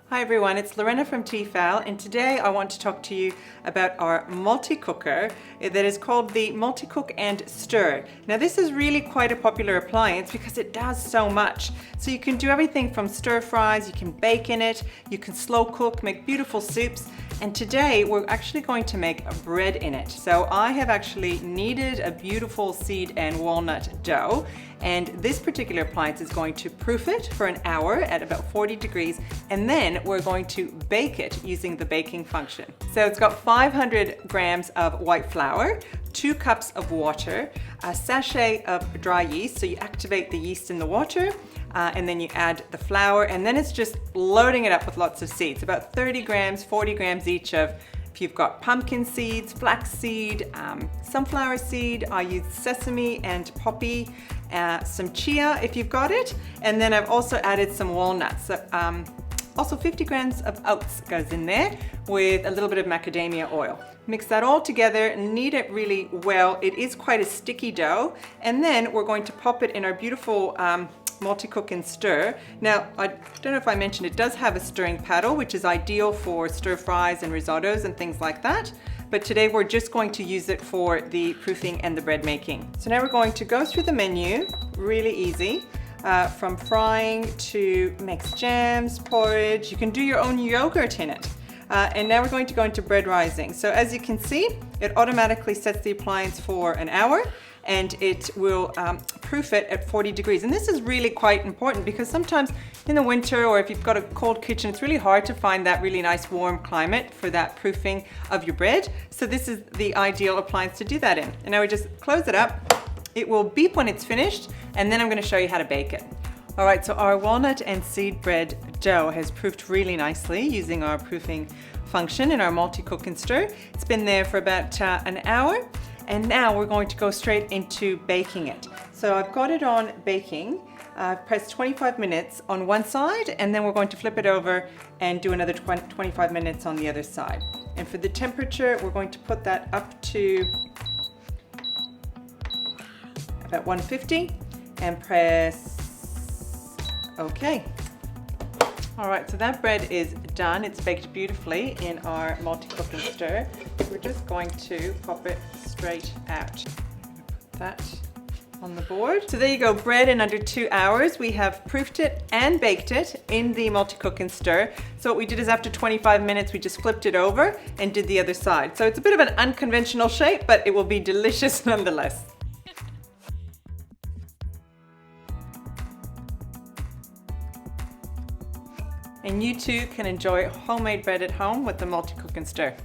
Hi everyone, it's Lorena from Tefal, and today I want to talk to you about our multi-cooker that is called the Multicook and Stir. Now this is really quite a popular appliance because it does so much. So you can do everything from stir fries, you can bake in it, you can slow cook, make beautiful soups, and today we're actually going to make a bread in it. So I have actually kneaded a beautiful seed and walnut dough, and this particular appliance is going to proof it for an hour at about 40 degrees, and then we're going to bake it using the baking function. So it's got 500 grams of white flour, 2 cups of water, a sachet of dry yeast, so you activate the yeast in the water, and then you add the flour, and then it's just loading it up with lots of seeds, about 30 grams, 40 grams each of, if you've got pumpkin seeds, flax seed, sunflower seed, I use sesame and poppy, some chia if you've got it, and then I've also added some walnuts. Also 50 grams of oats goes in there with a little bit of macadamia oil. Mix that all together, knead it really well. It is quite a sticky dough, and then we're going to pop it in our beautiful Multicook and Stir. Now, I don't know if I mentioned, it does have a stirring paddle, which is ideal for stir fries and risottos and things like that. But today we're just going to use it for the proofing and the bread making. So now we're going to go through the menu, really easy. From frying to mix jams, porridge, you can do your own yogurt in it. And now we're going to go into bread rising. So as you can see, it automatically sets the appliance for an hour, and it will proof it at 40 degrees. And this is really quite important because sometimes in the winter, or if you've got a cold kitchen, it's really hard to find that really nice warm climate for that proofing of your bread. So this is the ideal appliance to do that in. And now we just close it up. It will beep when it's finished, and then I'm going to show you how to bake it. All right, so our walnut and seed bread dough has proofed really nicely using our proofing function in our Multicook and Stir. It's been there for about an hour, and now we're going to go straight into baking it. So I've got it on baking. I've pressed 25 minutes on one side, and then we're going to flip it over and do another 25 minutes on the other side. And for the temperature, we're going to put that up to about 150 and press OK. All right, so that bread is done. It's baked beautifully in our Multicook and Stir. We're just going to pop it straight out. Put that on the board. So there you go, bread in under 2 hours. We have proofed it and baked it in the Multicook and Stir. So what we did is after 25 minutes, we just flipped it over and did the other side. So it's a bit of an unconventional shape, but it will be delicious nonetheless. And you too can enjoy homemade bread at home with the Multicook and Stir.